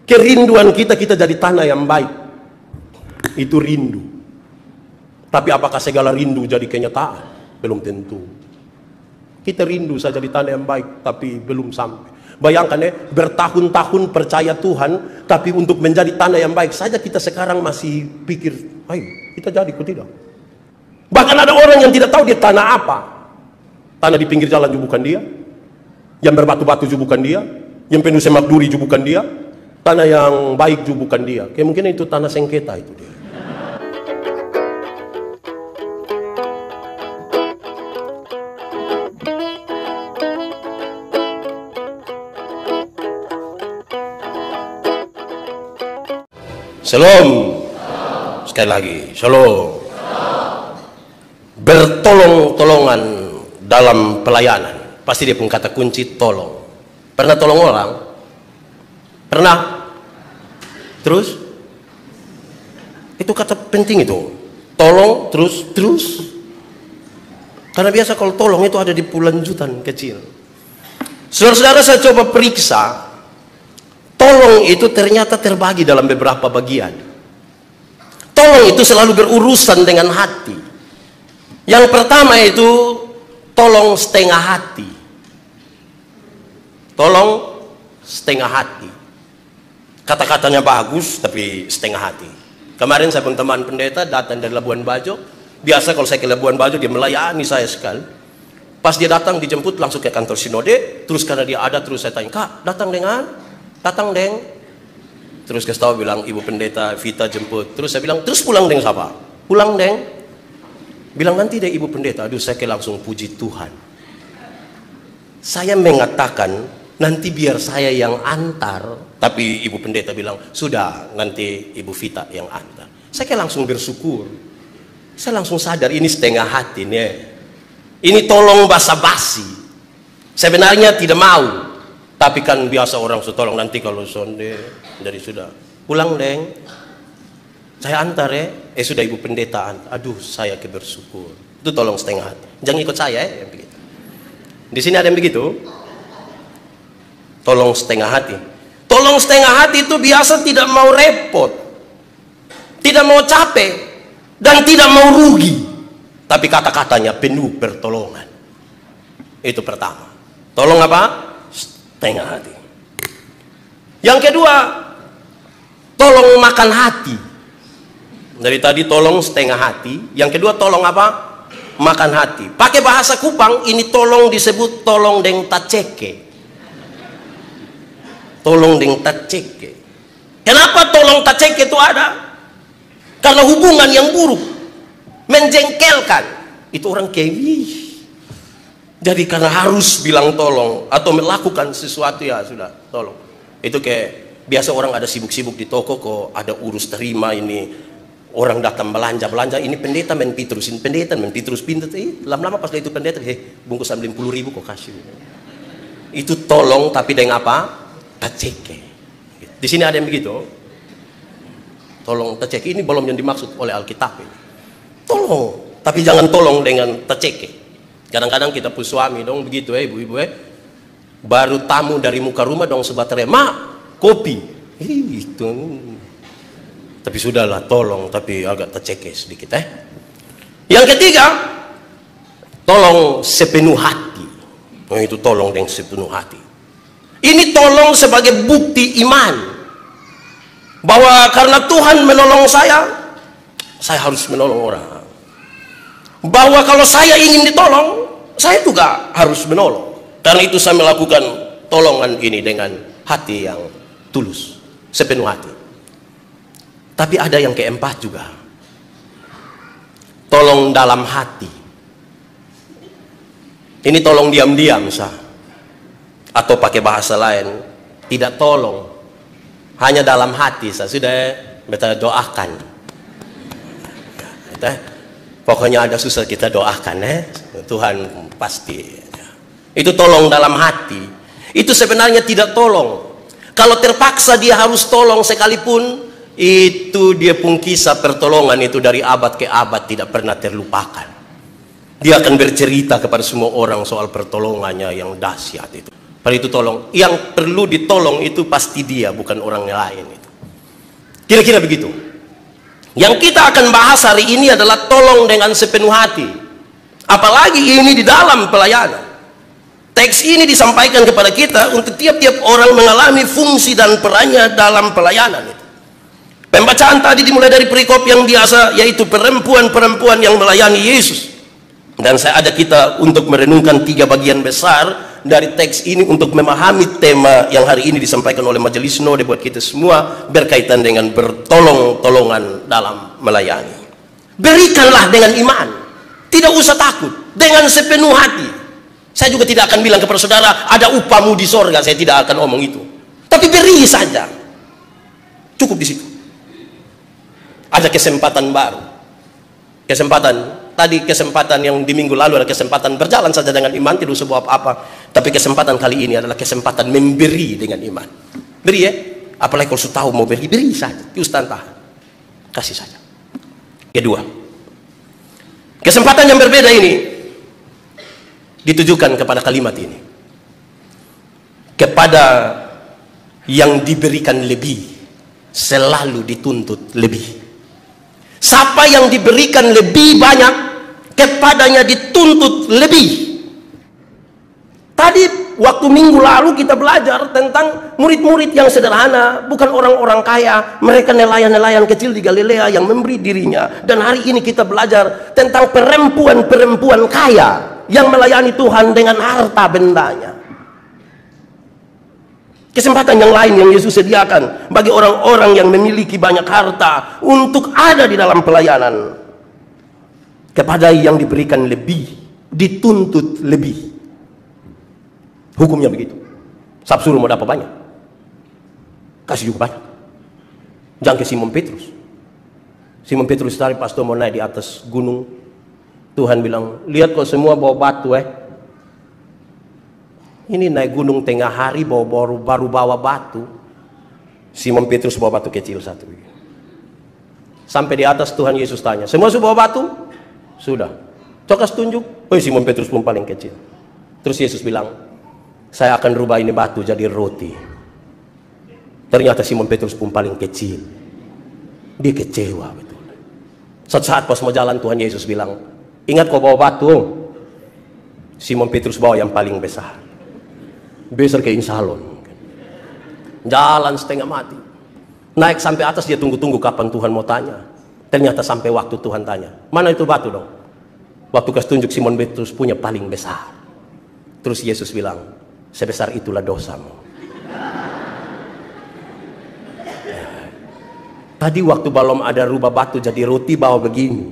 Kerinduan kita jadi tanah yang baik. Itu rindu. Tapi apakah segala rindu jadi kenyataan? Belum tentu. Kita rindu saja di tanah yang baik, tapi belum sampai. Bayangkan ya, bertahun-tahun percaya Tuhan, tapi untuk menjadi tanah yang baik saja kita sekarang masih pikir, ayo kita jadi, kok tidak? Bahkan ada orang yang tidak tahu dia tanah apa. Tanah di pinggir jalan juga bukan dia, yang berbatu-batu juga bukan dia, yang penuh semak duri juga bukan dia, tanah yang baik juga bukan dia. Kemungkinan itu tanah sengketa itu dia. Shalom. Sekali lagi, shalom. Bertolong-tolongan dalam pelayanan. Pasti dia pun kata kunci tolong. Pernah tolong orang? Pernah? Terus? Itu kata penting itu. Tolong, terus. Karena biasa kalau tolong itu ada di lanjutan kecil. Saudara-saudara, saya coba periksa. Tolong itu ternyata terbagi dalam beberapa bagian. Tolong itu selalu berurusan dengan hati. Yang pertama itu tolong setengah hati. Tolong setengah hati. Kata-katanya bagus tapi setengah hati. Kemarin saya pun teman pendeta datang dari Labuan Bajo. Biasa kalau saya ke Labuan Bajo dia melayani saya sekali. Pas dia datang dijemput langsung ke kantor sinode. Terus karena dia ada terus saya tanya, "Kak, datang deng." Terus kasih tahu bilang ibu pendeta Vita jemput. Terus saya bilang, "Terus pulang deng siapa?" "Pulang deng." Bilang, "Nanti deh ibu pendeta." Aduh, saya langsung puji Tuhan. Saya mengatakan nanti biar saya yang antar, tapi ibu pendeta bilang, "Sudah, nanti ibu Vita yang antar." Saya langsung bersyukur. Saya langsung sadar ini setengah hati nih. Ini tolong basa-basi. Sebenarnya tidak mau. Tapi kan biasa orang tolong nanti kalau sonde dari sudah pulang deng, saya antar ya. Sudah ibu pendeta antar. Aduh, saya bersyukur. Itu tolong setengah hati. Jangan ikut saya ya, yang begitu. Di sini ada yang begitu. Tolong setengah hati. Tolong setengah hati itu biasa tidak mau repot, tidak mau capek, dan tidak mau rugi. Tapi kata-katanya penuh pertolongan. Itu pertama. Tolong apa? Setengah hati. Yang kedua, tolong makan hati. Dari tadi tolong setengah hati. Yang kedua tolong apa? Makan hati. Pakai bahasa Kupang ini tolong disebut tolong deng taceke. Tolong deng taceke. Kenapa tolong taceke itu ada? Karena hubungan yang buruk, menjengkelkan, itu orang kewi. Jadi karena harus bilang tolong atau melakukan sesuatu ya sudah tolong. Itu kayak biasa orang ada sibuk-sibuk di toko kok ada urus terima ini orang datang belanja ini pendeta main pitrusin pendeta main pitrus pintu lama-lama pas itu pendeta bungkusan 50.000 kok kasih. Itu tolong tapi dengan apa? Taceke. Di sini ada yang begitu. Tolong taceke ini belum yang dimaksud oleh Alkitab ini. Tolong tapi jangan tolong dengan taceke. Kadang-kadang kita pun suami dong begitu ibu-ibu baru tamu dari muka rumah dong sebaterai, "Mak, kopi." Itu. Tapi sudahlah tolong tapi agak tercekek sedikit Yang ketiga, tolong sepenuh hati. Itu tolong dengan sepenuh hati. Ini tolong sebagai bukti iman bahwa karena Tuhan menolong saya harus menolong orang. Bahwa kalau saya ingin ditolong, saya juga harus menolong. Karena itu saya melakukan tolongan ini dengan hati yang tulus, sepenuh hati. Tapi ada yang keempat juga. Tolong dalam hati. Ini tolong diam-diam sah. Atau pakai bahasa lain, tidak tolong. Hanya dalam hati sah. Sudah kita doakan. Pokoknya ada susah kita doakan Tuhan pasti. Itu tolong dalam hati. Itu sebenarnya tidak tolong. Kalau terpaksa dia harus tolong sekalipun, itu dia pun kisah pertolongan itu dari abad ke abad tidak pernah terlupakan. Dia akan bercerita kepada semua orang soal pertolongannya yang dahsyat itu. Pada itu tolong, yang perlu ditolong itu pasti dia, bukan orang lain itu. Kira-kira begitu. Yang kita akan bahas hari ini adalah tolong dengan sepenuh hati. Apalagi ini di dalam pelayanan. Teks ini disampaikan kepada kita untuk tiap-tiap orang mengalami fungsi dan perannya dalam pelayanan itu. Pembacaan tadi dimulai dari perikop yang biasa, yaitu perempuan-perempuan yang melayani Yesus. Dan saya ajak kita untuk merenungkan 3 bagian besar dari teks ini untuk memahami tema yang hari ini disampaikan oleh Majelis Sinode buat kita semua, berkaitan dengan bertolong-tolongan dalam melayani. Berikanlah dengan iman, tidak usah takut, dengan sepenuh hati. Saya juga tidak akan bilang kepada saudara ada upahmu di sorga, saya tidak akan omong itu. Tapi beri saja, cukup di situ. Ada kesempatan baru, kesempatan yang di minggu lalu adalah kesempatan berjalan saja dengan iman, tidak usah buat apa-apa. Tapi kesempatan kali ini adalah kesempatan memberi dengan iman. Beri ya, apalagi kalau sudah tahu mau beri, beri saja, ustaz tahan, kasih saja. Kedua, kesempatan yang berbeda ini ditujukan kepada kalimat ini, kepada yang diberikan lebih selalu dituntut lebih. Siapa yang diberikan lebih banyak, kepadanya dituntut lebih. Tadi waktu minggu lalu kita belajar tentang murid-murid yang sederhana, bukan orang-orang kaya, mereka nelayan-nelayan kecil di Galilea yang memberi dirinya. Dan hari ini kita belajar tentang perempuan-perempuan kaya yang melayani Tuhan dengan harta bendanya. Kesempatan yang lain yang Yesus sediakan bagi orang-orang yang memiliki banyak harta untuk ada di dalam pelayanan. Kepada yang diberikan lebih, dituntut lebih. Hukumnya begitu. Sabsuruh mau dapat banyak, kasih juga banyak. Jangan ke Simon Petrus. Simon Petrus tadi pastor mau naik di atas gunung. Tuhan bilang, lihat kok semua bawa batu Ini naik gunung tengah hari baru bawa batu. Simon Petrus bawa batu kecil satu. Sampai di atas Tuhan Yesus tanya, semua sudah bawa batu? Sudah. Coba tunjuk. Oh, Simon Petrus pun paling kecil. Terus Yesus bilang, saya akan rubah ini batu jadi roti. Ternyata Simon Petrus pun paling kecil. Dia kecewa betul. Suatu saat pas mau jalan Tuhan Yesus bilang, ingat kau bawa batu. Simon Petrus bawa yang paling besar. Besar ke insalon. Jalan setengah mati. Naik sampai atas dia tunggu-tunggu kapan Tuhan mau tanya. Ternyata sampai waktu Tuhan tanya, mana itu batu dong? Waktu kasih tunjuk Simon Petrus punya paling besar. Terus Yesus bilang, sebesar itulah dosamu. Tadi waktu belum ada rubah batu jadi roti bawa begini.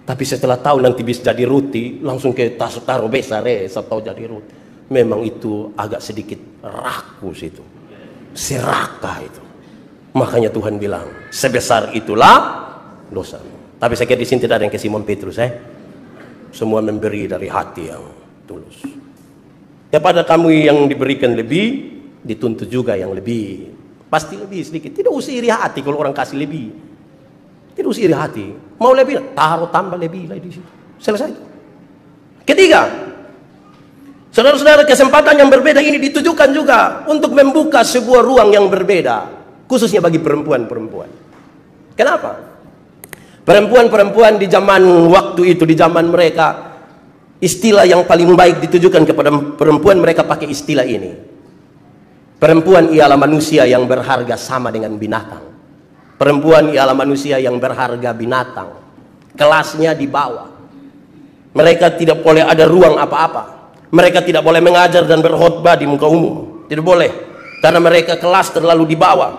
Tapi setelah tahu nanti bisa jadi roti, langsung ke taruh besar tahu jadi roti. Memang itu agak sedikit rakus itu, serakah itu. Makanya Tuhan bilang, sebesar itulah dosa. Tapi saya kira di sini tidak ada yang ke Simon Petrus. Semua memberi dari hati yang tulus. Kepada kamu yang diberikan lebih, dituntut juga yang lebih. Pasti lebih sedikit. Tidak usah iri hati kalau orang kasih lebih. Tidak usah iri hati. Mau lebih, taruh tambah lebih lagi di situ. Selesai. Ketiga, saudara-saudara, kesempatan yang berbeda ini ditujukan juga untuk membuka sebuah ruang yang berbeda, khususnya bagi perempuan-perempuan. Kenapa? Perempuan-perempuan di zaman waktu itu, di zaman mereka, istilah yang paling baik ditujukan kepada perempuan, mereka pakai istilah ini. Perempuan ialah manusia yang berharga sama dengan binatang. Perempuan ialah manusia yang berharga binatang. Kelasnya di bawah. Mereka tidak boleh ada ruang apa-apa. Mereka tidak boleh mengajar dan berkhotbah di muka umum. Tidak boleh. Karena mereka kelas terlalu di bawah.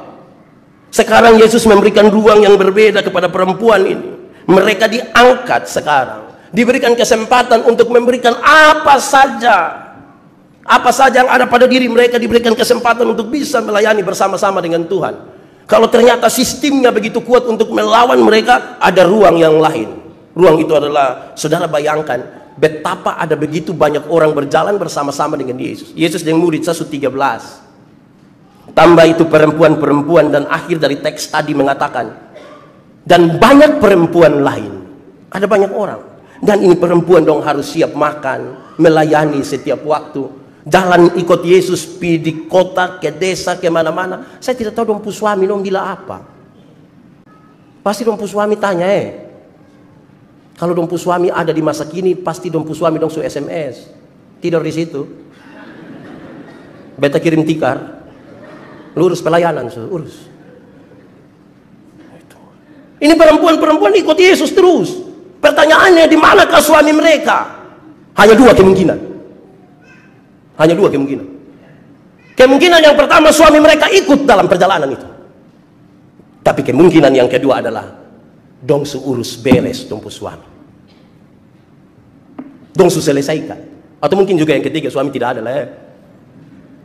Sekarang Yesus memberikan ruang yang berbeda kepada perempuan ini. Mereka diangkat sekarang. Diberikan kesempatan untuk memberikan apa saja. Apa saja yang ada pada diri mereka, diberikan kesempatan untuk bisa melayani bersama-sama dengan Tuhan. Kalau ternyata sistemnya begitu kuat untuk melawan mereka, ada ruang yang lain. Ruang itu adalah, saudara bayangkan, betapa ada begitu banyak orang berjalan bersama-sama dengan Yesus. Yesus dengan murid 13. Tambah itu perempuan-perempuan, dan akhir dari teks tadi mengatakan, dan banyak perempuan lain. Ada banyak orang. Dan ini perempuan dong harus siap makan, melayani setiap waktu. Jalan ikut Yesus di kota, ke desa, ke mana-mana. Saya tidak tahu dong pu suami dong bila apa. Pasti dong pu suami tanya kalau dong pu suami ada di masa kini, pasti dong pu suami dong su SMS. Tidur di situ. Beta kirim tikar. Lurus pelayanan, urus. Ini perempuan-perempuan ikut Yesus terus. Pertanyaannya, di manakah suami mereka? Hanya dua kemungkinan. Hanya dua kemungkinan. Kemungkinan yang pertama, suami mereka ikut dalam perjalanan itu. Tapi kemungkinan yang kedua adalah dong su urus beres dong pu suami. Dong su selesaikan. Atau mungkin juga yang ketiga, suami tidak ada lah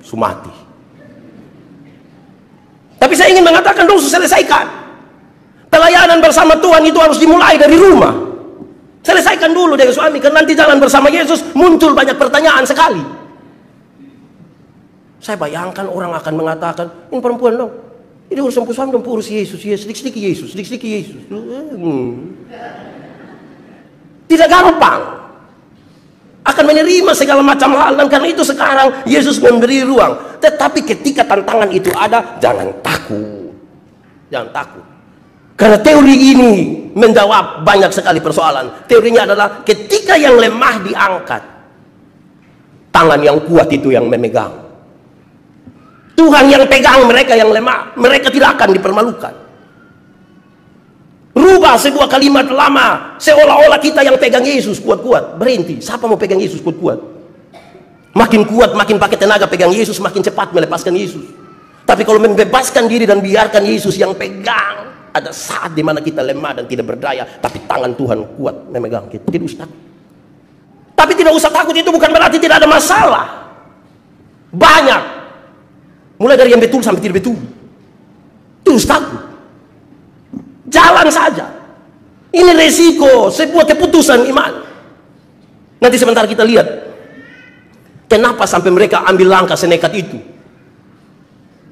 su mati. Tapi saya ingin mengatakan dong su selesaikan. Pelayanan bersama Tuhan itu harus dimulai dari rumah. Selesaikan dulu dengan suami, karena nanti jalan bersama Yesus muncul banyak pertanyaan sekali. Saya bayangkan orang akan mengatakan, ini perempuan dong, ini urusan suami dong, urus Yesus, sedikit-sedikit Yesus, sedikit-sedikit Yesus. Tidak gampang. Akan menerima segala macam hal, dan karena itu sekarang Yesus memberi ruang. Tetapi ketika tantangan itu ada, jangan takut. Jangan takut. Karena teori ini menjawab banyak sekali persoalan. Teorinya adalah ketika yang lemah diangkat, tangan yang kuat itu yang memegang. Tuhan yang pegang mereka yang lemah, mereka tidak akan dipermalukan. Rubah sebuah kalimat lama, seolah-olah kita yang pegang Yesus kuat-kuat. Berhenti, siapa mau pegang Yesus kuat-kuat? Makin kuat, makin pakai tenaga pegang Yesus, makin cepat melepaskan Yesus. Tapi kalau membebaskan diri dan biarkan Yesus yang pegang, ada saat dimana kita lemah dan tidak berdaya, tapi tangan Tuhan kuat memegang kita. Tidak usah takut. Tapi tidak usah takut itu bukan berarti tidak ada masalah. Banyak. Mulai dari yang betul sampai tidak betul. Terus takut. Jalan saja. Ini resiko sebuah keputusan iman. Nanti sebentar kita lihat kenapa sampai mereka ambil langkah senekat itu.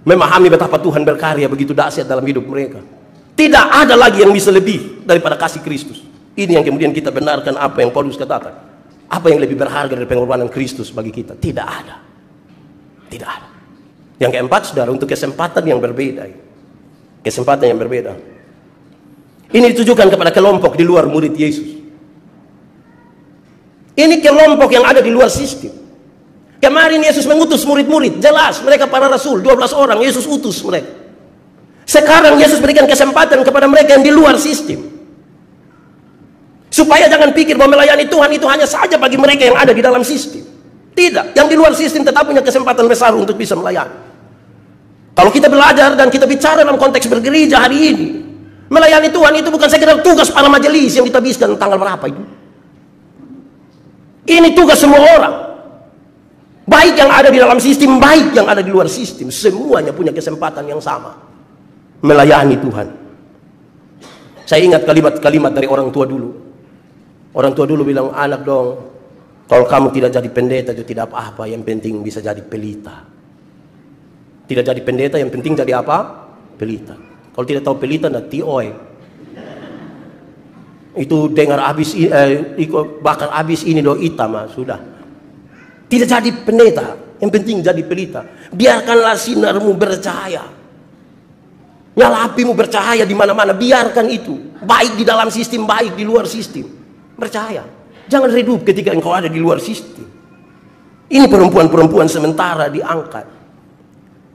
Memahami betapa Tuhan berkarya begitu dahsyat dalam hidup mereka. Tidak ada lagi yang bisa lebih daripada kasih Kristus. Ini yang kemudian kita benarkan apa yang Paulus katakan. Apa yang lebih berharga dari pengorbanan Kristus bagi kita? Tidak ada. Tidak ada. Yang keempat, saudara, untuk kesempatan yang berbeda. Kesempatan yang berbeda. Ini ditujukan kepada kelompok di luar murid Yesus. Ini kelompok yang ada di luar sistem. Kemarin Yesus mengutus murid-murid. Jelas, mereka para rasul, 12 orang. Yesus utus mereka. Sekarang Yesus berikan kesempatan kepada mereka yang di luar sistem. Supaya jangan pikir bahwa melayani Tuhan itu hanya saja bagi mereka yang ada di dalam sistem. Tidak, yang di luar sistem tetap punya kesempatan besar untuk bisa melayani. Kalau kita belajar dan kita bicara dalam konteks bergereja hari ini, melayani Tuhan itu bukan sekedar tugas para majelis yang ditabiskan tanggal berapa itu. Ini tugas semua orang. Baik yang ada di dalam sistem, baik yang ada di luar sistem, semuanya punya kesempatan yang sama. Melayani Tuhan. Saya ingat kalimat-kalimat dari orang tua dulu. Orang tua dulu bilang, anak dong, kalau kamu tidak jadi pendeta itu tidak apa-apa, yang penting bisa jadi pelita. Tidak jadi pendeta, yang penting jadi apa? Pelita. Kalau tidak tahu pelita, nanti itu dengar habis, bakar habis ini do hitam, sudah. Tidak jadi pendeta, yang penting jadi pelita. Biarkanlah sinarmu bercahaya. Nyala apimu bercahaya di mana-mana, biarkan itu. Baik di dalam sistem, baik di luar sistem. Bercahaya. Jangan redup ketika engkau ada di luar sistem. Ini perempuan-perempuan sementara diangkat.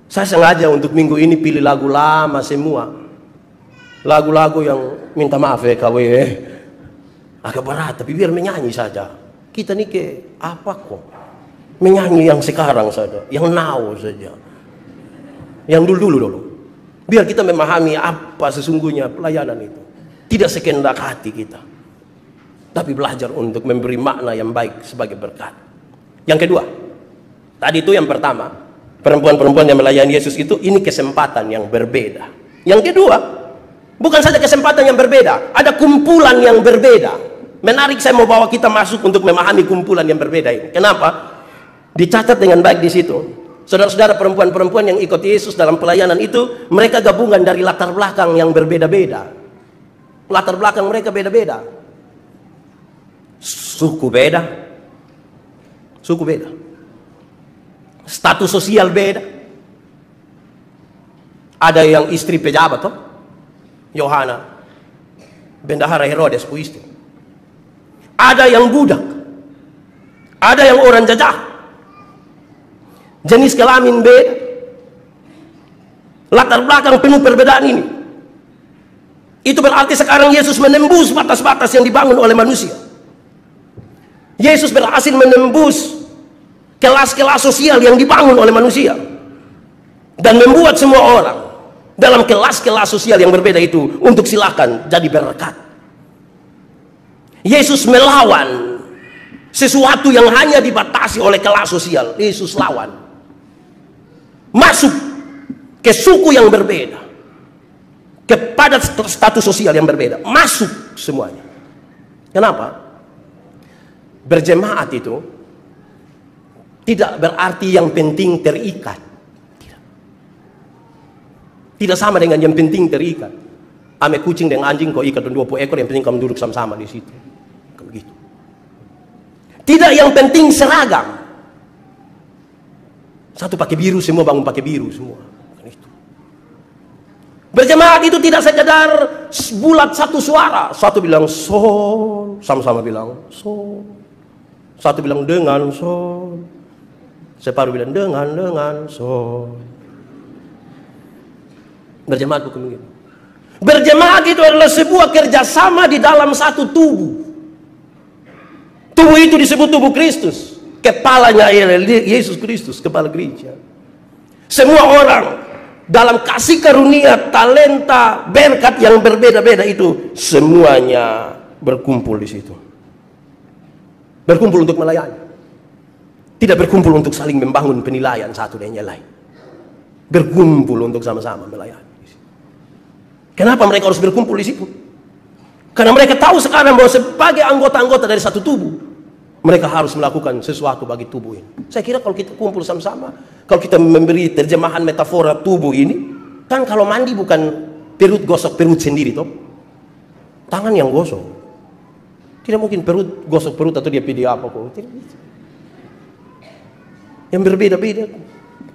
Saya sengaja untuk minggu ini pilih lagu lama semua. Lagu-lagu yang minta maaf KW. Agak berat, tapi biar menyanyi saja. Kita nih ke apa kok? Menyanyi yang sekarang saja, yang now saja. Yang dulu. Biar kita memahami apa sesungguhnya pelayanan itu. Tidak sekehendak hati kita, tapi belajar untuk memberi makna yang baik sebagai berkat. Yang kedua, tadi itu yang pertama, perempuan-perempuan yang melayani Yesus itu, ini kesempatan yang berbeda. Yang kedua, bukan saja kesempatan yang berbeda, ada kumpulan yang berbeda. Menarik, saya mau bawa kita masuk untuk memahami kumpulan yang berbeda ini. Kenapa? Dicatat dengan baik di situ. Saudara-saudara, perempuan-perempuan yang ikut Yesus dalam pelayanan itu, mereka gabungan dari latar belakang yang berbeda-beda. Latar belakang mereka beda-beda. Suku beda. Suku beda. status sosial beda. Ada yang istri pejabat toh, Yohana, bendahara Herodes pu istri. Ada yang budak, ada yang orang jajah. Jenis kelamin beda, latar belakang penuh perbedaan ini. Itu berarti sekarang Yesus menembus batas-batas yang dibangun oleh manusia. Yesus berhasil menembus kelas-kelas sosial yang dibangun oleh manusia, dan membuat semua orang dalam kelas-kelas sosial yang berbeda itu untuk silakan jadi berkat. Yesus melawan sesuatu yang hanya dibatasi oleh kelas sosial. Yesus lawan, masuk ke suku yang berbeda, kepada status sosial yang berbeda, masuk semuanya. Kenapa? Berjemaat itu tidak berarti yang penting terikat. Tidak sama dengan yang penting terikat. Ame kucing dengan anjing kau ikat 20 ekor, yang penting kamu duduk sama-sama di situ. Begitu. Tidak yang penting seragam. Satu pakai biru, semua bangun pakai biru semua. Itu. Berjemaat itu tidak sekedar bulat satu suara. Satu bilang sol, sama-sama bilang sol. Satu bilang dengan sol. Separuh bilang dengan sol. Berjemaat bukan begitu. Berjemaat itu adalah sebuah kerjasama di dalam satu tubuh. Tubuh itu disebut tubuh Kristus. Kepalanya ialah Yesus Kristus, kepala gereja. Semua orang dalam kasih karunia, talenta, berkat yang berbeda-beda itu semuanya berkumpul di situ. Berkumpul untuk melayani. Tidak berkumpul untuk saling membangun penilaian satu dan yang lain. Berkumpul untuk sama-sama melayani. Kenapa mereka harus berkumpul di situ? Karena mereka tahu sekarang bahwa sebagai anggota-anggota dari satu tubuh, mereka harus melakukan sesuatu bagi tubuh ini. Saya kira kalau kita kumpul sama-sama, kalau kita memberi terjemahan metafora tubuh ini, kan kalau mandi bukan perut gosok perut sendiri toh, tangan yang gosok. Tidak mungkin perut gosok perut atau dia pilih apa kok. Tidak bisa. Yang berbeda-beda,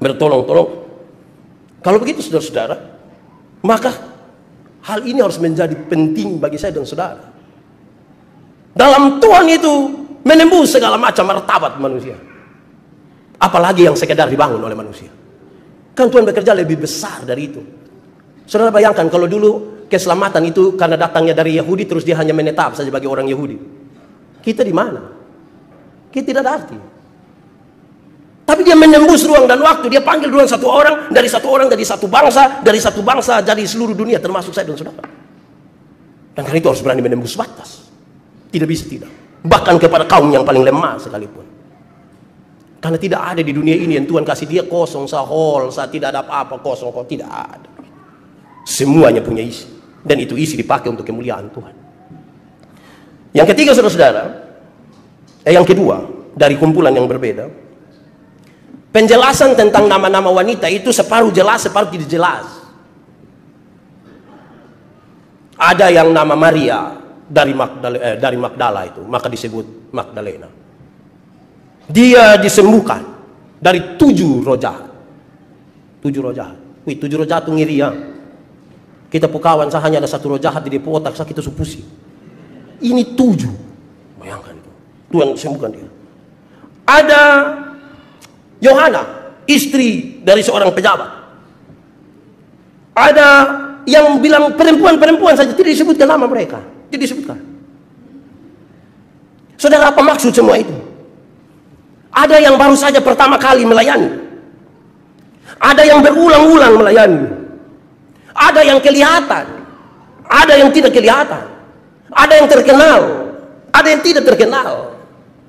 bertolong-tolong. Kalau begitu saudara-saudara, maka hal ini harus menjadi penting bagi saya dan saudara. Dalam Tuhan itu menembus segala macam martabat manusia. Apalagi yang sekedar dibangun oleh manusia. Kan Tuhan bekerja lebih besar dari itu. Saudara bayangkan kalau dulu keselamatan itu karena datangnya dari Yahudi, terus dia hanya menetap saja bagi orang Yahudi. Kita di mana? Kita tidak ada arti. Tapi dia menembus ruang dan waktu. Dia panggil ruang satu orang, dari satu bangsa, jadi seluruh dunia, termasuk saya dan saudara. Dan karena itu harus berani menembus batas. Tidak bisa tidak. Bahkan kepada kaum yang paling lemah sekalipun. Karena tidak ada di dunia ini yang Tuhan kasih dia kosong, sahol, tidak ada apa-apa, kosong, kok tidak ada. Semuanya punya isi. Dan itu isi dipakai untuk kemuliaan Tuhan. Yang ketiga saudara-saudara, yang kedua dari kumpulan yang berbeda, penjelasan tentang nama-nama wanita itu separuh jelas, separuh tidak jelas. Ada yang nama Maria dari Magdala itu, maka disebut Magdalena. Dia disembuhkan dari 7 roh jahat. 7 roh jahat. 7 roh jahat itu ngiri ya. Kita pukawan hanya ada 1 roh jahat di depo otak, kita supusi. Ini 7. Bayangkan itu. Tuhan sembuhkan dia. Ada Yohana, istri dari seorang pejabat. Ada yang bilang perempuan-perempuan saja, tidak disebutkan nama mereka. Tidak disebutkan. Saudara, apa maksud semua itu? Ada yang baru saja pertama kali melayani. Ada yang berulang-ulang melayani. Ada yang kelihatan. Ada yang tidak kelihatan. Ada yang terkenal. Ada yang tidak terkenal.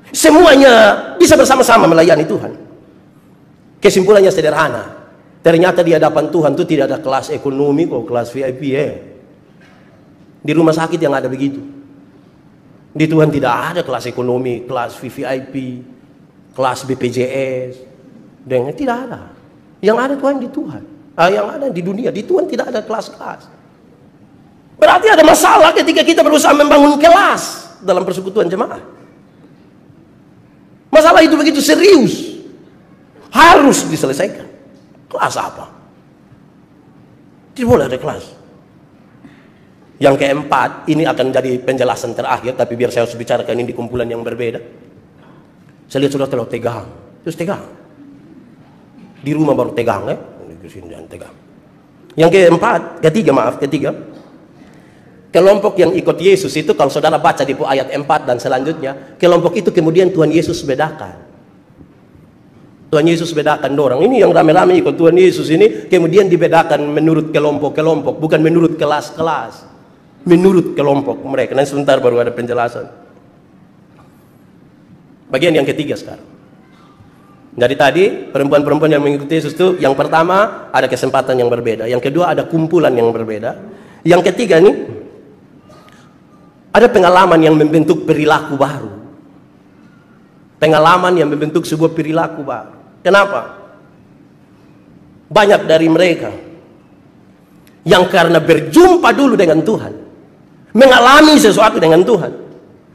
Semuanya bisa bersama-sama melayani Tuhan. Kesimpulannya sederhana. Ternyata di hadapan Tuhan itu tidak ada kelas ekonomi kok, kelas VIP ya. Di rumah sakit yang ada begitu. Di Tuhan tidak ada kelas ekonomi, kelas VIP, kelas BPJS. Dan tidak ada. Yang ada Tuhan di Tuhan. Yang ada di dunia, di Tuhan tidak ada kelas-kelas. Berarti ada masalah ketika kita berusaha membangun kelas dalam persekutuan jemaat. Masalah itu begitu serius. Harus diselesaikan. Kelas apa? Tidak boleh ada kelas. Yang keempat, ini akan jadi penjelasan terakhir, tapi biar saya harus bicarakan ini di kumpulan yang berbeda. Saya lihat sudah terlalu tegang. Terus tegang. Di rumah baru tegang, di sini jangan tegang. Yang ketiga, kelompok yang ikut Yesus itu, kalau saudara baca di ayat 4 dan selanjutnya, kelompok itu kemudian Tuhan Yesus bedakan. Tuhan Yesus bedakan orang. Ini yang rame-rame ikut Tuhan Yesus ini, kemudian dibedakan menurut kelompok-kelompok, bukan menurut kelas-kelas. Menurut kelompok mereka. Nanti sebentar baru ada penjelasan. Bagian yang ketiga sekarang. Dari tadi perempuan-perempuan yang mengikuti Yesus itu, yang pertama ada kesempatan yang berbeda, yang kedua ada kumpulan yang berbeda, yang ketiga nih ada pengalaman yang membentuk perilaku baru. Pengalaman yang membentuk sebuah perilaku baru. Kenapa? Banyak dari mereka yang karena berjumpa dulu dengan Tuhan, mengalami sesuatu dengan Tuhan,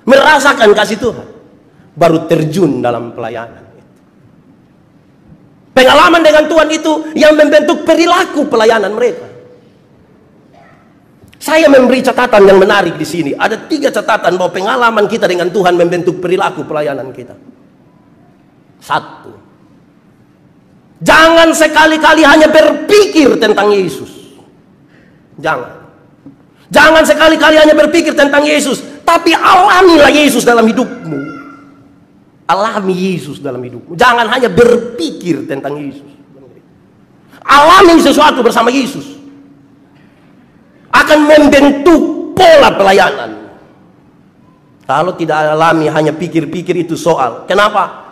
merasakan kasih Tuhan, baru terjun dalam pelayanan. Pengalaman dengan Tuhan itu yang membentuk perilaku pelayanan mereka. Saya memberi catatan yang menarik di sini. Ada 3 catatan bahwa pengalaman kita dengan Tuhan membentuk perilaku pelayanan kita. 1. Jangan sekali-kali hanya berpikir tentang Yesus. Jangan sekali-kali hanya berpikir tentang Yesus, tapi alamilah Yesus dalam hidupmu. Alami Yesus dalam hidupmu. Jangan hanya berpikir tentang Yesus. Alami sesuatu bersama Yesus. Akan membentuk pola pelayanan. Kalau tidak alami, hanya pikir-pikir, itu soal. Kenapa?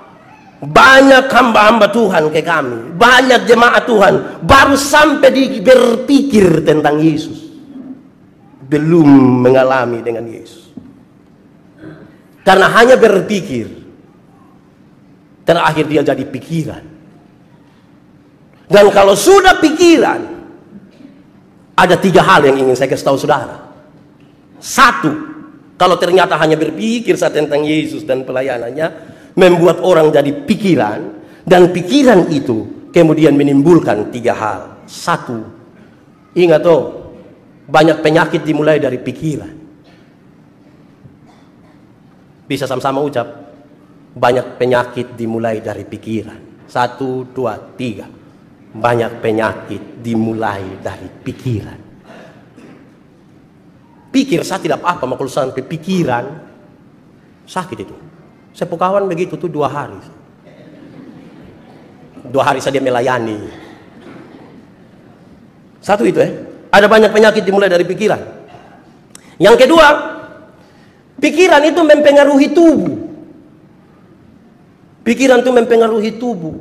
Banyak hamba-hamba Tuhan kayak kami, banyak jemaat Tuhan baru sampai berpikir tentang Yesus, belum mengalami dengan Yesus. Karena hanya berpikir, terakhir dia jadi pikiran. Dan kalau sudah pikiran, ada 3 hal yang ingin saya kasih tahu saudara. 1, kalau ternyata hanya berpikir saat tentang Yesus dan pelayanannya, membuat orang jadi pikiran, dan pikiran itu kemudian menimbulkan 3 hal. 1, ingat banyak penyakit dimulai dari pikiran. Bisa sama-sama ucap. Banyak penyakit dimulai dari pikiran. 1, 2, 3. Banyak penyakit dimulai dari pikiran. Pikir saya tidak apa, kalau sampai pikiran sakit itu. Saya kawan begitu tuh 2 hari. 2 hari saja melayani. 1 itu ada banyak penyakit dimulai dari pikiran. Yang kedua, pikiran itu mempengaruhi tubuh. Pikiran itu mempengaruhi tubuh.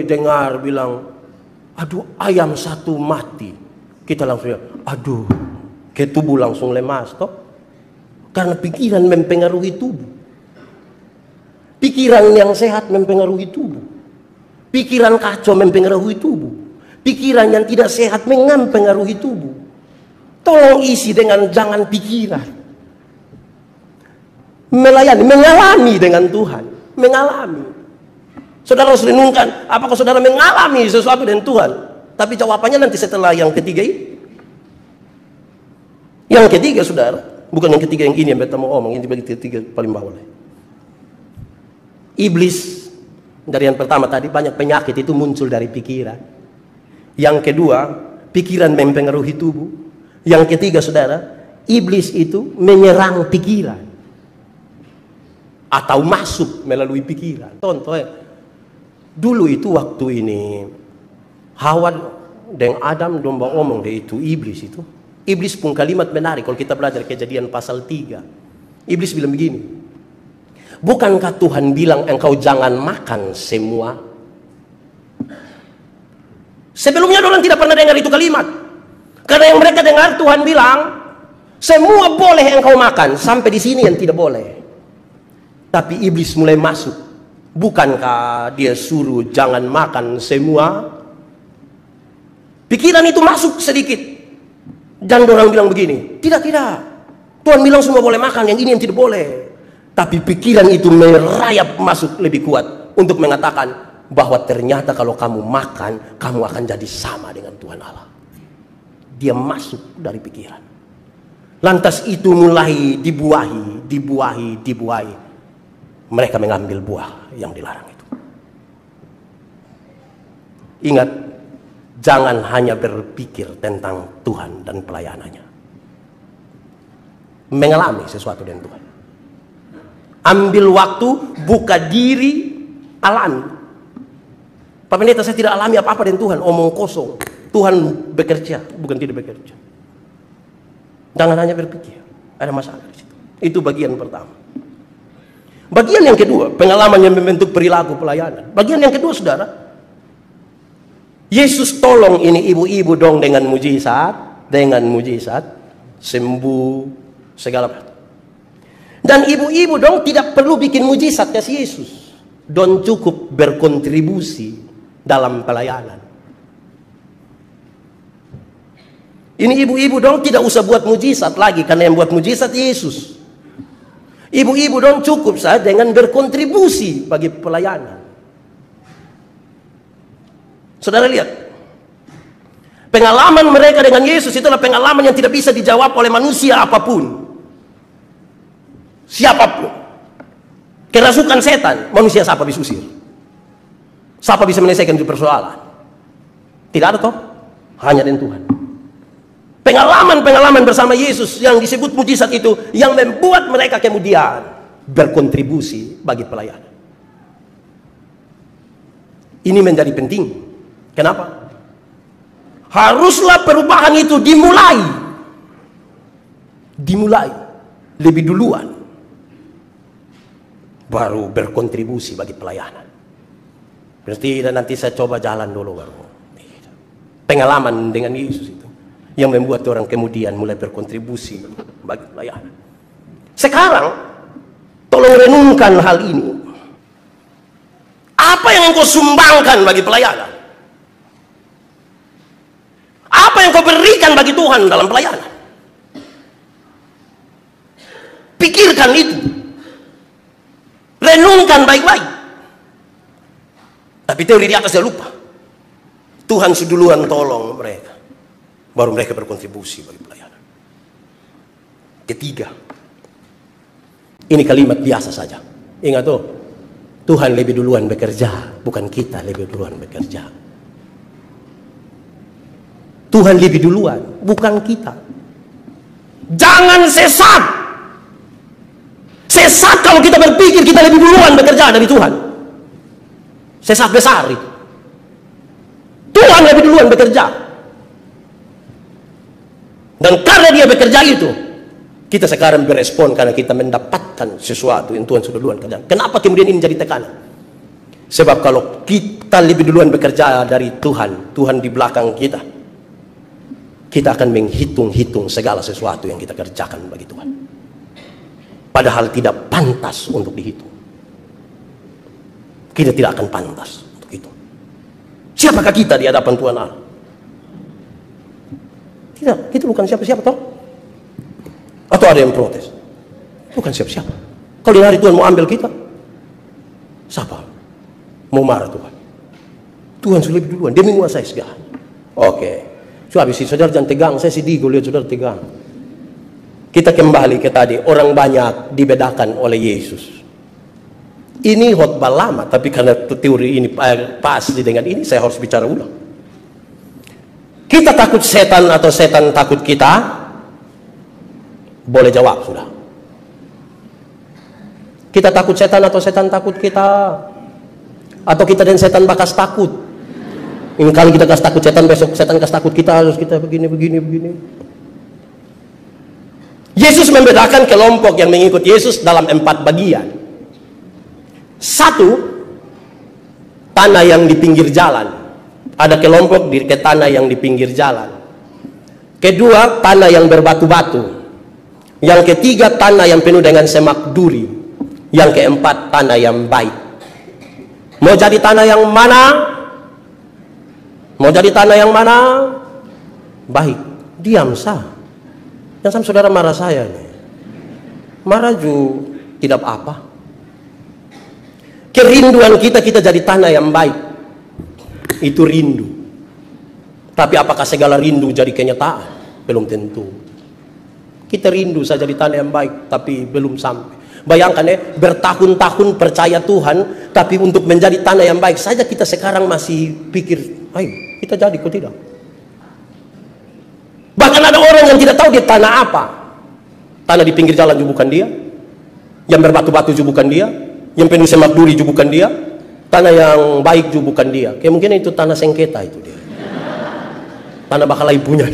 Dengar bilang, aduh ayam 1 mati. Kita langsung, aduh, ke tubuh langsung lemas toh. Karena pikiran mempengaruhi tubuh. Pikiran yang sehat mempengaruhi tubuh. Pikiran kacau mempengaruhi tubuh. Pikiran yang tidak sehat mempengaruhi tubuh. Tolong isi dengan jangan pikiran. Melayani, mengalami dengan Tuhan. Mengalami. Saudara harus renungkan, apakah saudara mengalami sesuatu dengan Tuhan? Tapi jawabannya nanti setelah yang ketiga ini. Yang ketiga saudara, bukan yang ketiga yang ini yang beta mau omong, ini bagi ketiga paling bawah. Iblis, dari yang pertama tadi, banyak penyakit itu muncul dari pikiran. Yang kedua, pikiran mempengaruhi tubuh. Yang ketiga saudara, iblis itu menyerang pikiran. Atau masuk melalui pikiran. Contoh dulu itu waktu ini Hawa dan Adam domba omong deh itu iblis itu. Iblis pun kalimat menarik kalau kita belajar Kejadian pasal 3. Iblis bilang begini, bukankah Tuhan bilang engkau jangan makan semua? Sebelumnya orang tidak pernah dengar itu kalimat. Karena yang mereka dengar Tuhan bilang semua boleh engkau makan, sampai di sini yang tidak boleh. Tapi iblis mulai masuk. Bukankah dia suruh jangan makan semua? Pikiran itu masuk sedikit. Dan orang bilang begini, tidak. Tuhan bilang semua boleh makan, yang ini yang tidak boleh. Tapi pikiran itu merayap masuk lebih kuat untuk mengatakan bahwa ternyata kalau kamu makan, kamu akan jadi sama dengan Tuhan Allah. Dia masuk dari pikiran. Lantas itu mulai dibuahi. Mereka mengambil buah yang dilarang itu. Ingat, jangan hanya berpikir tentang Tuhan dan pelayanannya. Mengalami sesuatu dengan Tuhan. Ambil waktu, buka diri, alami. Pak Pendeta, saya tidak alami apa-apa dengan Tuhan. Omong kosong. Tuhan bekerja, bukan tidak bekerja. Jangan hanya berpikir. Ada masalah di situ. Itu bagian pertama. Bagian yang kedua, pengalaman yang membentuk perilaku pelayanan. Bagian yang kedua, saudara, Yesus tolong ini ibu-ibu dong dengan mujizat, sembuh segala macam. Dan ibu-ibu dong tidak perlu bikin mujizat kasih Yesus, don cukup berkontribusi dalam pelayanan. Ini ibu-ibu dong tidak usah buat mujizat lagi, karena yang buat mujizat Yesus. Ibu-ibu dong cukup saja dengan berkontribusi bagi pelayanan. Saudara lihat, pengalaman mereka dengan Yesus itulah pengalaman yang tidak bisa dijawab oleh manusia apapun. Siapapun. Kerasukan setan, manusia siapa bisa usir? Siapa bisa menyelesaikan itu persoalan? Tidak ada toh? Hanya dengan Tuhan. Pengalaman-pengalaman bersama Yesus yang disebut mujizat itu yang membuat mereka kemudian berkontribusi bagi pelayanan. Ini menjadi penting. Kenapa? Haruslah perubahan itu dimulai lebih duluan, baru berkontribusi bagi pelayanan. Berarti nanti saya coba jalan dulu baru. Pengalaman dengan Yesus itu yang membuat orang kemudian mulai berkontribusi bagi pelayanan. Sekarang tolong renungkan hal ini. Apa yang engkau sumbangkan bagi pelayanan? Apa yang kau berikan bagi Tuhan dalam pelayanan? Pikirkan itu. Renungkan baik-baik. Tapi teori di atas dia lupa. Tuhan seduluan tolong mereka, baru mereka berkontribusi bagi pelayanan. Ketiga, ini kalimat biasa saja. Ingat tuh, Tuhan lebih duluan bekerja, bukan kita lebih duluan bekerja. Tuhan lebih duluan, bukan kita. Jangan sesat. Sesat kalau kita berpikir kita lebih duluan bekerja dari Tuhan. Sesat besar itu. Tuhan lebih duluan bekerja. Dan karena dia bekerja itu, kita sekarang berespon karena kita mendapatkan sesuatu yang Tuhan sudah duluan kerjakan. Kenapa kemudian ini menjadi tekanan? Sebab kalau kita lebih duluan bekerja dari Tuhan, Tuhan di belakang kita, kita akan menghitung-hitung segala sesuatu yang kita kerjakan bagi Tuhan. Padahal tidak pantas untuk dihitung. Kita tidak akan pantas untuk itu. Siapakah kita di hadapan Tuhan Allah? Tidak, kita bukan siapa-siapa toh. Atau ada yang protes? Bukan siapa-siapa. Kalau di hari Tuhan mau ambil kita, siapa? Mau marah Tuhan. Tuhan sudah lebih duluan, dia menguasai segala. Oke. So, habis itu saudara jangan tegang, saya sedih kalau lihat saudara tegang. Kita kembali ke tadi, orang banyak dibedakan oleh Yesus. Ini khotbah lama, tapi karena teori ini pas dengan ini, saya harus bicara ulang. Kita takut setan atau setan takut kita? Boleh jawab sudah. Kita takut setan atau setan takut kita? Atau kita dan setan bakas takut? Ini kali kita kasih takut setan, besok setan kasih takut kita, harus kita begini. Yesus membedakan kelompok yang mengikut Yesus dalam 4 bagian. 1, tanah yang di pinggir jalan. Ada kelompok di tanah yang di pinggir jalan. Kedua, tanah yang berbatu-batu. Yang ketiga, tanah yang penuh dengan semak duri. Yang keempat, tanah yang baik. Mau jadi tanah yang mana? Mau jadi tanah yang mana? Baik. Diam sah. Yang sama saudara marah saya nih. Marah ju. Tidak apa. Kerinduan kita jadi tanah yang baik. Itu rindu. Tapi apakah segala rindu jadi kenyataan? Belum tentu. Kita rindu saja di tanah yang baik, tapi belum sampai. Bayangkan bertahun-tahun percaya Tuhan, tapi untuk menjadi tanah yang baik saja kita sekarang masih pikir, ayo kita jadi, kok tidak? Bahkan ada orang yang tidak tahu dia tanah apa. Tanah di pinggir jalan juga bukan dia, yang berbatu-batu juga bukan dia, yang penuh semak duri juga bukan dia, tanah yang baik juga bukan dia. Kayak mungkin itu tanah sengketa itu dia. Tanah bakal ibunya.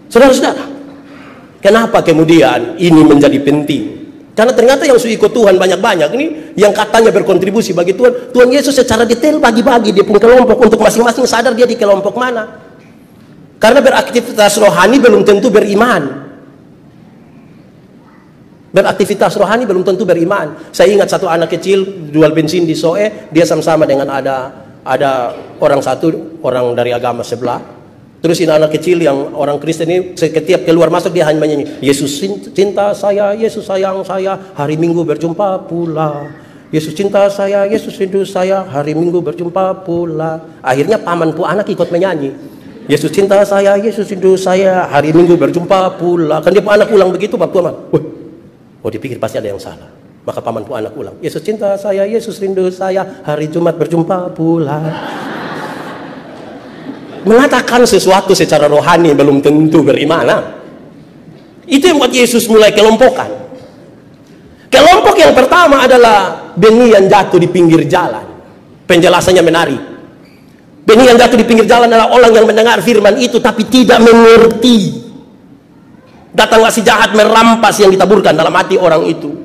Saudara-saudara, kenapa kemudian ini menjadi penting? Karena ternyata yang sudah ikut Tuhan banyak-banyak ini, yang katanya berkontribusi bagi Tuhan, Tuhan Yesus secara detail bagi-bagi dia punya kelompok untuk masing-masing sadar dia di kelompok mana. Karena beraktivitas rohani belum tentu beriman. Beraktivitas rohani belum tentu beriman. Saya ingat satu anak kecil jual bensin di Soe, dia sama-sama dengan ada orang satu, orang dari agama sebelah. Terus ini anak kecil yang orang Kristen ini setiap keluar masuk dia hanya menyanyi, Yesus cinta saya, Yesus sayang saya, hari Minggu berjumpa pula. Yesus cinta saya, Yesus rindu saya, hari Minggu berjumpa pula. Akhirnya pamanku anak ikut menyanyi, Yesus cinta saya, Yesus rindu saya, hari Minggu berjumpa pula. Kan dia anak ulang begitu, Pak Tuhan. Oh, dipikir pasti ada yang salah. Maka pamanku anak ulang, Yesus cinta saya, Yesus rindu saya, hari Jumat berjumpa pula. Mengatakan sesuatu secara rohani belum tentu beriman. Itu yang buat Yesus mulai kelompokan. Kelompok yang pertama adalah benih yang jatuh di pinggir jalan. Penjelasannya menarik. Benih yang jatuh di pinggir jalan adalah orang yang mendengar firman itu tapi tidak mengerti. Datanglah si jahat merampas yang ditaburkan dalam hati orang itu.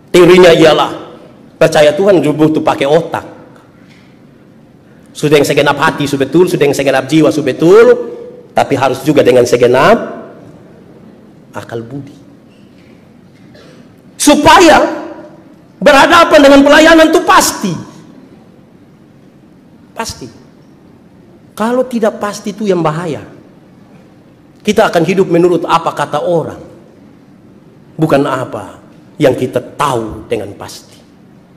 Teorinya ialah percaya Tuhan juga butuh pakai otak. Sudah yang segenap hati subetul, sudah yang segenap jiwa subetul, tapi harus juga dengan segenap akal budi. Supaya berhadapan dengan pelayanan itu pasti. Pasti. Kalau tidak pasti itu yang bahaya. Kita akan hidup menurut apa kata orang. Bukan apa yang kita tahu dengan pasti.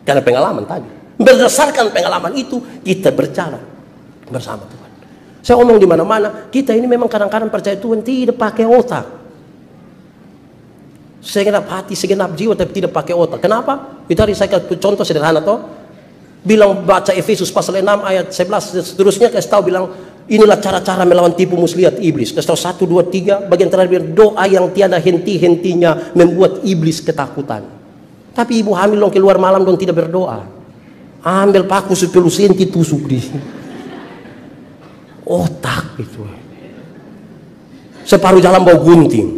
Karena pengalaman tadi. Berdasarkan pengalaman itu kita berjalan bersama Tuhan. Saya ngomong di mana-mana, kita ini memang kadang-kadang percaya Tuhan tidak pakai otak. Segenap hati, segenap jiwa tapi tidak pakai otak. Kenapa? Itu tadi saya kasih contoh sederhana toh. Bilang baca Efesus pasal 6 ayat 11 dan seterusnya, kasih tahu bilang inilah cara-cara melawan tipu muslihat iblis. Kasih tahu 1, 2, 3 bagian terakhir doa yang tiada henti-hentinya membuat iblis ketakutan. Tapi ibu hamil dong keluar malam dong tidak berdoa. Ambil paku 10 senti tusuk di sini. Otak itu. Separuh jalan bau gunting.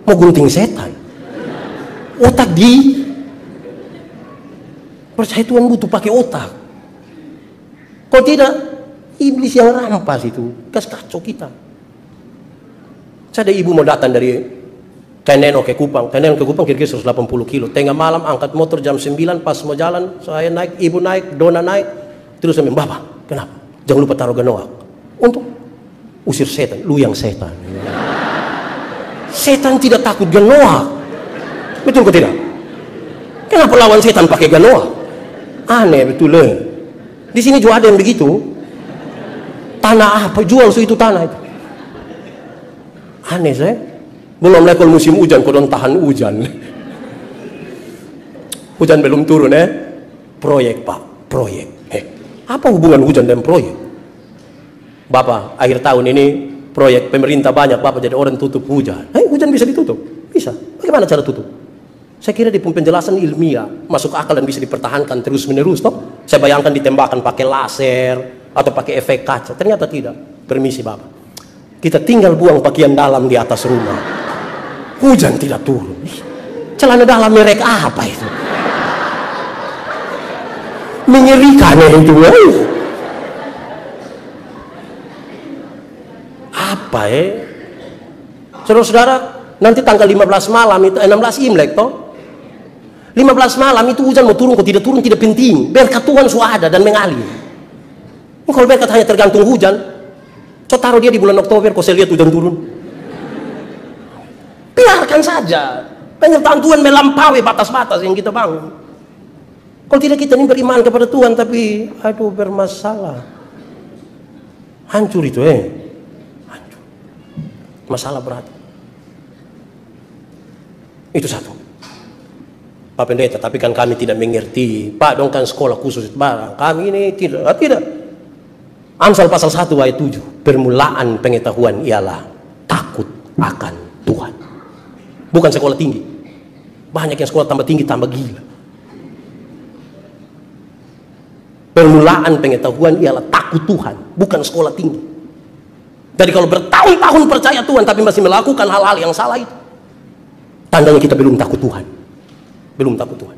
Mau gunting setan. Otak di. Percaya Tuhan butuh pakai otak. Kalau tidak, iblis yang rampas itu. Kacau kita. Saya ada ibu mau datang dari Teneno ke Kupang. Teneno ke Kupang kira-kira 180 kilo. Tengah malam angkat motor jam 9 pas mau jalan. Saya naik, ibu naik, Dona naik. Terus saya bilang, Bapak, kenapa? Jangan lupa taruh ganoak. Untuk usir setan. Lu yang setan. Setan tidak takut ganoak. Betul kok tidak? Kenapa lawan setan pakai ganoak? Aneh betul. Di sini juga ada yang begitu. Tanah apa? Jual itu tanah itu. Aneh saya. Belum lekol musim hujan, kodon tahan hujan. Hujan belum turun Proyek Pak, proyek. Apa hubungan hujan dan proyek? Bapak, akhir tahun ini proyek pemerintah banyak, Bapak jadi orang tutup hujan. Hujan bisa ditutup? Bisa. Bagaimana cara tutup? Saya kira di penjelasan ilmiah, masuk akal dan bisa dipertahankan terus menerus toh. Saya bayangkan ditembakkan pakai laser atau pakai efek kaca. Ternyata tidak. Permisi Bapak. Kita tinggal buang pakaian dalam di atas rumah. Hujan tidak turun. Celana dalam merek apa itu? Mengerikan itu. Apa Saudara-saudara, nanti tanggal 15 malam itu 16 Imlek toh. 15 malam itu hujan mau turun kok tidak turun tidak penting. Berkat Tuhan sudah ada dan mengalir. Kalau berkat hanya tergantung hujan, so taruh dia di bulan Oktober kok saya lihat hujan turun. Biarkan saja. Penyertaan Tuhan melampaui batas-batas yang kita bangun. Kalau tidak kita ini beriman kepada Tuhan tapi aduh bermasalah. Hancur itu hancur. Masalah berat. Itu satu. Pak Pendeta, tapi kan kami tidak mengerti. Pak, dong kan sekolah khusus barang. Kami ini tidak. Tidak. Amsal pasal 1 ayat 7. Permulaan pengetahuan ialah takut akan Tuhan. Bukan sekolah tinggi. Banyak yang sekolah tambah tinggi tambah gila. Permulaan pengetahuan ialah takut Tuhan, bukan sekolah tinggi. Jadi kalau bertahun-tahun percaya Tuhan tapi masih melakukan hal-hal yang salah itu, tandanya kita belum takut Tuhan. Belum takut Tuhan.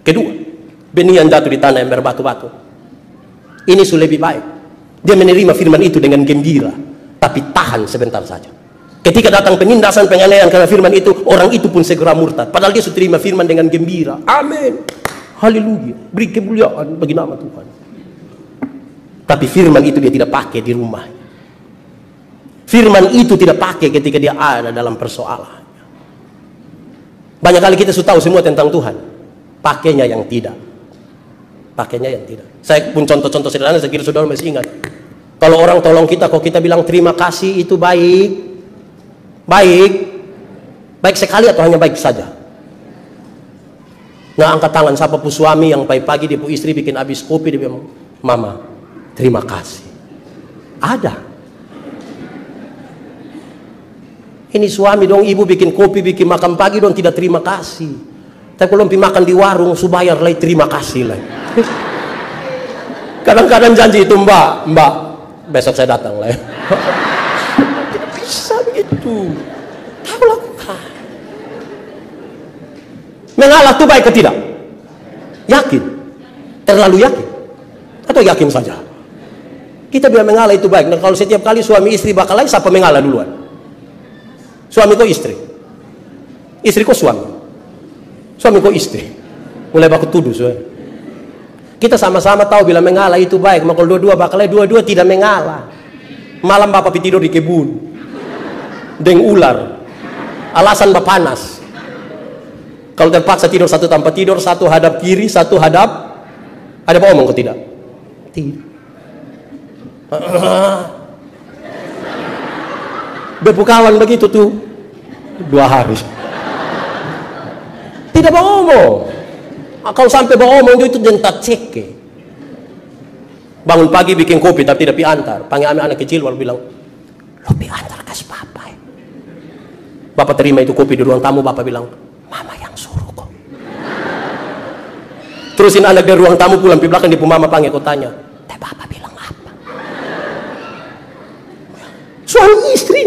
Kedua, benih yang jatuh di tanah yang berbatu-batu. Ini sudah lebih baik. Dia menerima firman itu dengan gembira, tapi tahan sebentar saja. Ketika datang penindasan, penganiayaan karena firman itu, orang itu pun segera murtad. Padahal dia sudah terima firman dengan gembira. Amin. Haleluya. Beri kemuliaan bagi nama Tuhan. Tapi firman itu dia tidak pakai di rumah. Firman itu tidak pakai ketika dia ada dalam persoalan. Banyak kali kita sudah tahu semua tentang Tuhan. Pakainya yang tidak. Pakainya yang tidak. Saya pun contoh-contoh sederhana, saya kira saudara masih ingat. Kalau orang tolong kita, kok kita bilang terima kasih, itu baik. Baik. Baik sekali atau hanya baik saja? Nggak angkat tangan siapa pun suami yang pagi-pagi dia pun istri bikin habis kopi, dia bilang, Mama, terima kasih. Ada. Ini suami dong, ibu bikin kopi, bikin makan pagi dong, tidak terima kasih. Tapi kalau pergi makan di warung, subayar lah, terima kasih lah. Kadang-kadang janji itu, Mbak, besok saya datang lah. Tidak bisa begitu. Tahu lakukan. Mengalah itu baik atau tidak? Yakin? Terlalu yakin? Atau yakin saja? Kita bilang mengalah itu baik. Nah, kalau setiap kali suami istri bakal lain, siapa mengalah duluan? Suami kok istri? Istri kok suami? Suami kok istri? Mulai baku tuduh. Kita sama-sama tahu bila mengalah itu baik. Maka kalau dua-dua bakal lain, dua-dua tidak mengalah. Malam bapak tidur di kebun. Deng ular. Alasan bapak panas. Kalau terpaksa tidur satu tanpa tidur, satu hadap kiri, satu hadap, ada apa omong kok tidak? Tidak. Berpukawan begitu tuh 2 hari. Tidak ngomong. Kalau sampai ngomong itu jentat ceke. Bangun pagi bikin kopi tapi tidak piantar. Panggil anak kecil baru bilang, lo piantar kasih papa ya. Bapak terima itu kopi di ruang tamu, bapak bilang, Mama yang suruh kok. Terusin anak dari ruang tamu pulang di belakang, dia pun mama panggil, kau tanya, bapak bilang apa? Suami istri.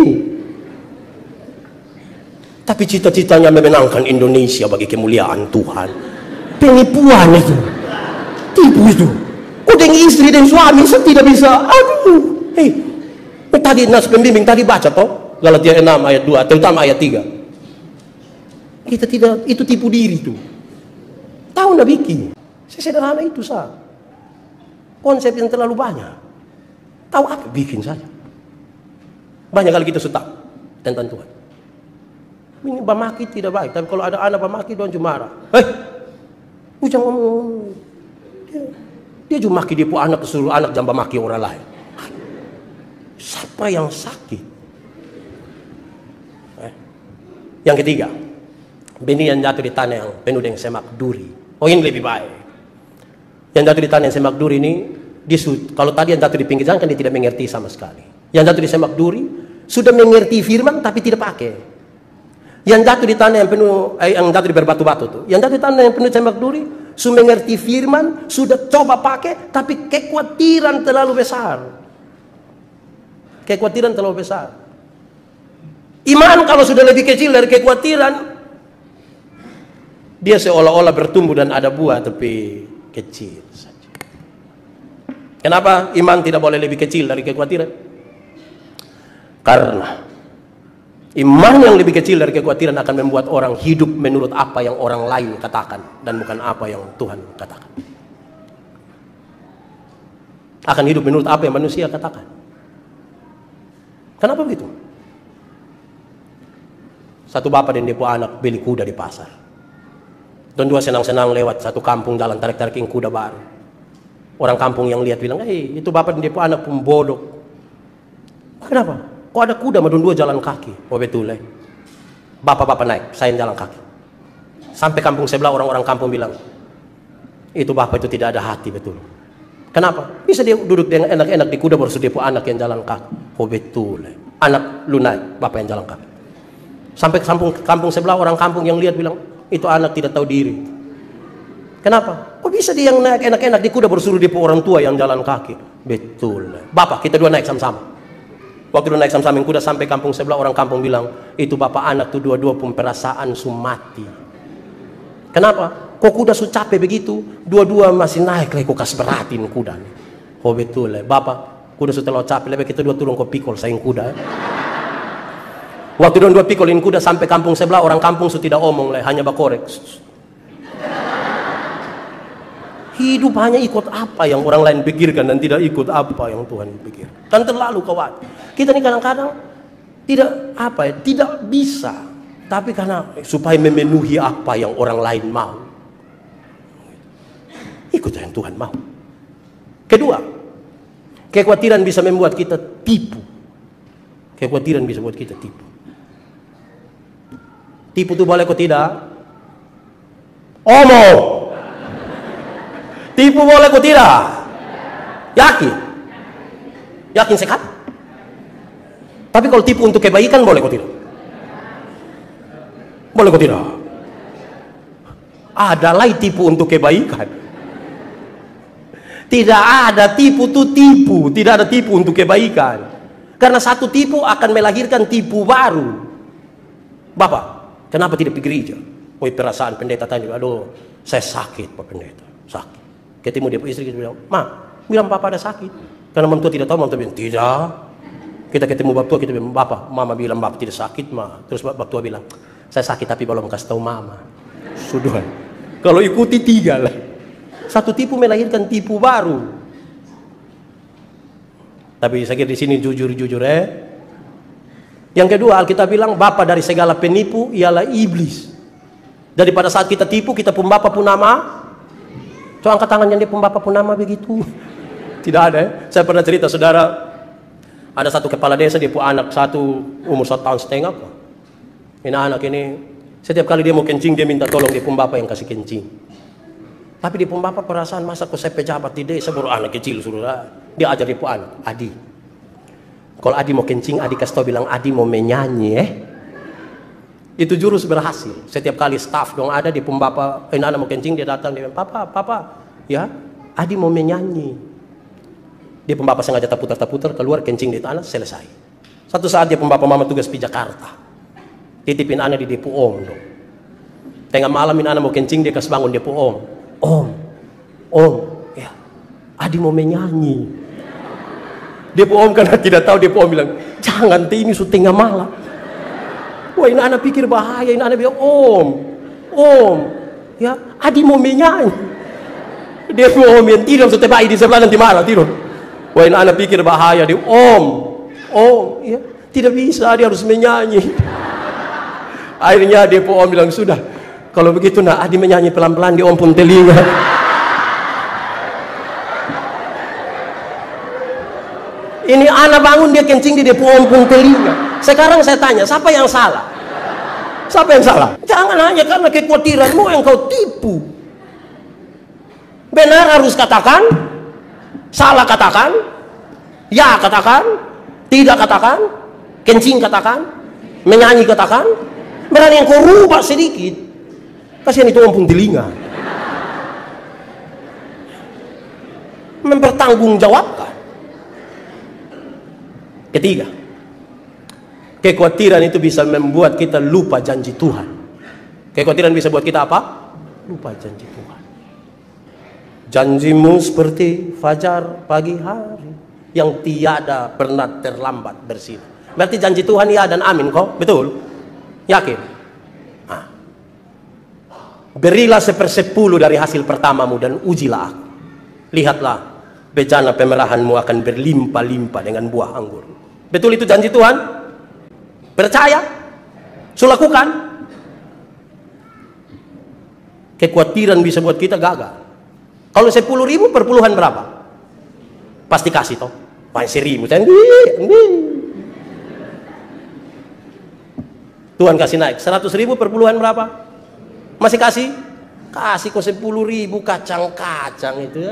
Tapi cita-citanya memenangkan Indonesia bagi kemuliaan Tuhan. Penipuan itu. Tipu itu. Kau dengan istri dan suami saya tidak bisa. Aduh. Tadi nas pembimbing tadi baca toh Galatia 6 ayat 2, terutama ayat 3. Kita tidak, itu tipu diri itu. Tahu nak bikin. Sesederhana itu sah. Konsep yang terlalu banyak. Tahu apa bikin saja. Banyak kali kita sudah tentang Tuhan. Ini bamaki tidak baik, tapi kalau ada anak bamaki don cuma marah. Jangan ngomong. Dia cuma maki dia pun anak kesuruh anak jangan bamaki orang lain. Siapa yang sakit? Yang ketiga, benih yang jatuh di tanah yang penuh dengan semak duri. Oh, ini lebih baik. Yang jatuh di tanah yang semak duri ini, kalau tadi yang jatuh di pinggir jalan kan dia tidak mengerti sama sekali. Yang jatuh di semak duri sudah mengerti firman tapi tidak pakai. Yang jatuh di tanah yang penuh, yang jatuh di berbatu-batu tuh. Yang jatuh di tanah yang penuh semak duri sudah mengerti firman, sudah coba pakai, tapi kekhawatiran terlalu besar. Kekhawatiran terlalu besar. Iman kalau sudah lebih kecil dari kekhawatiran, dia seolah-olah bertumbuh dan ada buah tapi kecil saja. Kenapa iman tidak boleh lebih kecil dari kekhawatiran? Karena iman yang lebih kecil dari kekhawatiran akan membuat orang hidup menurut apa yang orang lain katakan dan bukan apa yang Tuhan katakan. Akan hidup menurut apa yang manusia katakan. Kenapa begitu? Satu bapak dan dia anak beli kuda di pasar. Dan dua senang-senang lewat satu kampung jalan tarik-tarikin kuda baru. Orang kampung yang lihat bilang, itu bapak dan dia anak pembodoh. Kenapa? Kok ada kuda madun dua jalan kaki? Oh betul Bapak-bapak naik, saya jalan kaki. Sampai kampung sebelah orang-orang kampung bilang, itu bapak itu tidak ada hati betul. Kenapa? Bisa dia duduk dengan enak-enak di kuda baru dia anak yang jalan kaki. Oh betul Anak lu naik, bapak yang jalan kaki. Sampai kampung sebelah orang kampung yang lihat bilang, itu anak tidak tahu diri. Kenapa? Kok bisa dia yang naik enak-enak di kuda baru suruh dia orang tua yang jalan kaki? Betul. Bapak, kita dua naik sama-sama. Waktu dua naik sama-sama yang kuda sampai kampung sebelah orang kampung bilang, itu bapak anak tuh dua-dua pun perasaan sumati. Kenapa? Kok kuda su capek begitu? Dua-dua masih naik lagi kok kasih beratin kuda. Oh betul Bapak, kuda su terlalu capek, lebih kita dua turun kok pikul sayang kuda. Waktu dua pikolin kuda sampai kampung sebelah orang kampung su tidak omong hanya bakorek. Hidup hanya ikut apa yang orang lain pikirkan dan tidak ikut apa yang Tuhan pikir. Dan terlalu khawatir. Kita ini kadang-kadang tidak bisa, tapi karena supaya memenuhi apa yang orang lain mau, ikut yang Tuhan mau. Kedua, kekhawatiran bisa membuat kita tipu. Kekhawatiran bisa buat kita tipu. Tipu itu boleh kok tidak? Omong. Tipu boleh kok tidak? Yakin? Yakin sekat? Tapi kalau tipu untuk kebaikan boleh kok tidak? Boleh kok tidak? Adalah tipu untuk kebaikan. Tidak ada tipu itu tipu. Tidak ada tipu untuk kebaikan. Karena satu tipu akan melahirkan tipu baru. Bapak, kenapa tidak pergi gereja? Oh, perasaan pendeta tanya, aduh, saya sakit Pak Pendeta, sakit. Ketemu dia istri, kita bilang, bilang Papa ada sakit. Karena mentua tidak tahu, mentua bilang, tidak. Kita ketemu Bapak tua, kita bilang, Bapak, Mama bilang Bapak tidak sakit, Terus Bapak tua bilang, saya sakit tapi belum kasih tahu Mama. Sudah. Kalau ikuti 3 lah. Satu tipu melahirkan tipu baru. Tapi saya kira di sini jujur-jujur Yang kedua, Alkitab bilang bapa dari segala penipu ialah iblis. Jadi pada saat kita tipu, kita pun bapa pun nama. Coba angkat tangan yang dia pun bapa pun nama begitu. Tidak ada Saya pernah cerita saudara, ada satu kepala desa, dia pun anak satu umur 1,5 tahun. Ini anak ini setiap kali dia mau kencing dia minta tolong dia pun bapa yang kasih kencing. Tapi dia pun bapa perasaan masa kok saya pejabat di desa baru anak kecil suruh dia ajar dia pun anak, Adi. Kalau Adi mau kencing, Adi kasih tau bilang Adi mau menyanyi Itu jurus berhasil. Setiap kali staff dong ada di pembapa, anak mau kencing dia datang dia bilang, Papa, ya Adi mau menyanyi. Dia pembapa sengaja taputar keluar kencing di tanah selesai. Satu saat dia pembapa mama tugas di Jakarta, titipin anak di depo om dong. Tengah malam ini anak mau kencing dia kasih bangun depo om, ya Adi mau menyanyi. Depo om karena tidak tahu depo om bilang jangan ini su tengah malam. Wah ini anak pikir bahaya, ini anak bilang om, ya Adi mau menyanyi. Dia om yang tidur setiap hari di sebelah nanti malam tidur. Wah ini anak pikir bahaya, dia om, ya tidak bisa, dia harus menyanyi. Akhirnya dia om bilang sudah, kalau begitu nak Adi menyanyi pelan-pelan di om pun telinga. Ini anak bangun dia kencing di depo om pun telinga. Sekarang saya tanya, siapa yang salah? Siapa yang salah? Jangan hanya karena kekhawatiranmu yang kau tipu. Benar harus katakan, salah katakan, ya katakan, tidak katakan, kencing katakan, menyanyi katakan. Berani yang kau rubah sedikit, kasihan itu om pun telinga. Mempertanggungjawabkan. Ketiga, kekhawatiran itu bisa membuat kita lupa janji Tuhan. Kekhawatiran bisa buat kita apa? Lupa janji Tuhan. Janjimu seperti fajar pagi hari yang tiada pernah terlambat bersinar. Berarti janji Tuhan ya dan amin kok, betul? Yakin? Berilah 1/10 dari hasil pertamamu dan ujilah aku. Lihatlah, bejana pemerahanmu akan berlimpah-limpah dengan buah anggur. Betul itu janji Tuhan? Percaya? So lakukan. Kekhawatiran bisa buat kita gagal. Kalau 10.000 per puluhan berapa? Pasti kasih toh. Paling 1.000. Tuhan kasih naik. 100.000 per puluhan berapa? Masih kasih? Kasih kok 10.000 kacang-kacang itu.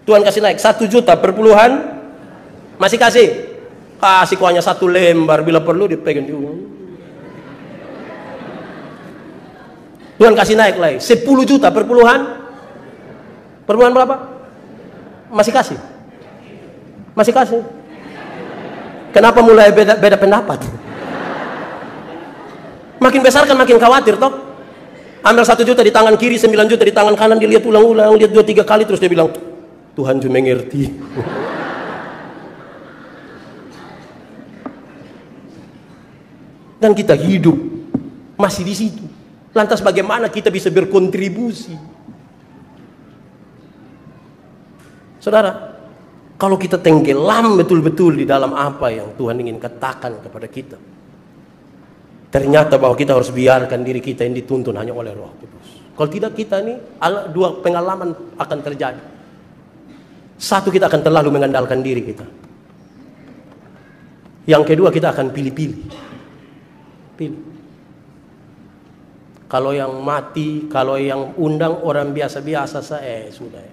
Tuhan kasih naik 1 juta per puluhan. Masih kasih? Kasih kok hanya 1 lembar, bila perlu dipegang juga. Tuhan kasih naik lagi 10 juta per puluhan. Per puluhan berapa? Masih kasih? Masih kasih? Kenapa mulai beda pendapat? Makin besar kan makin khawatir toh. Ambil 1 juta di tangan kiri, 9 juta di tangan kanan, dilihat ulang-ulang, lihat 2-3 kali, terus dia bilang, Tuhan cuma mengerti. Dan kita hidup masih di situ. Lantas bagaimana kita bisa berkontribusi? Saudara, kalau kita tenggelam betul-betul di dalam apa yang Tuhan ingin katakan kepada kita, ternyata bahwa kita harus biarkan diri kita yang dituntun hanya oleh Roh Kudus. Kalau tidak, kita ini 2 pengalaman akan terjadi. 1, kita akan terlalu mengandalkan diri kita. Yang kedua, kita akan pilih-pilih. Pilih. Kalau yang mati, kalau yang undang orang biasa-biasa, sudah.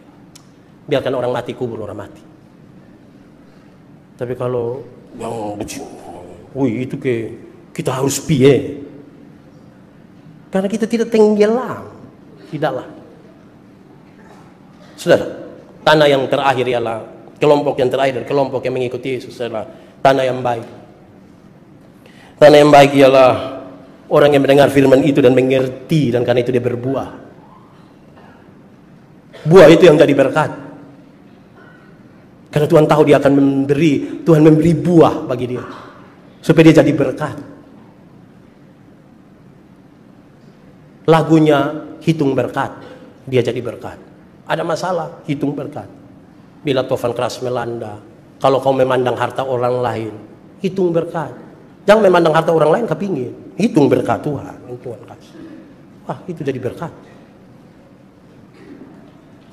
Biarkan orang mati, kubur orang mati. Tapi kalau yang itu kita harus piye. Karena kita tidak tenggelam di dalam. Saudara, tanah yang terakhir ialah kelompok yang terakhir, kelompok yang mengikuti Yesus adalah tanah yang baik. Tanah yang baik ialah orang yang mendengar firman itu dan mengerti, dan karena itu dia berbuah. Buah itu yang jadi berkat. Karena Tuhan tahu dia akan Tuhan memberi buah bagi dia. Supaya dia jadi berkat. Lagunya hitung berkat, dia jadi berkat. Ada masalah, hitung berkat. Bila tofan keras melanda, kalau kau memandang harta orang lain, hitung berkat. Jangan memandang harta orang lain kepingin. Hitung berkat Tuhan, Tuhan kasih. Wah, itu jadi berkat.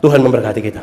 Tuhan memberkati kita.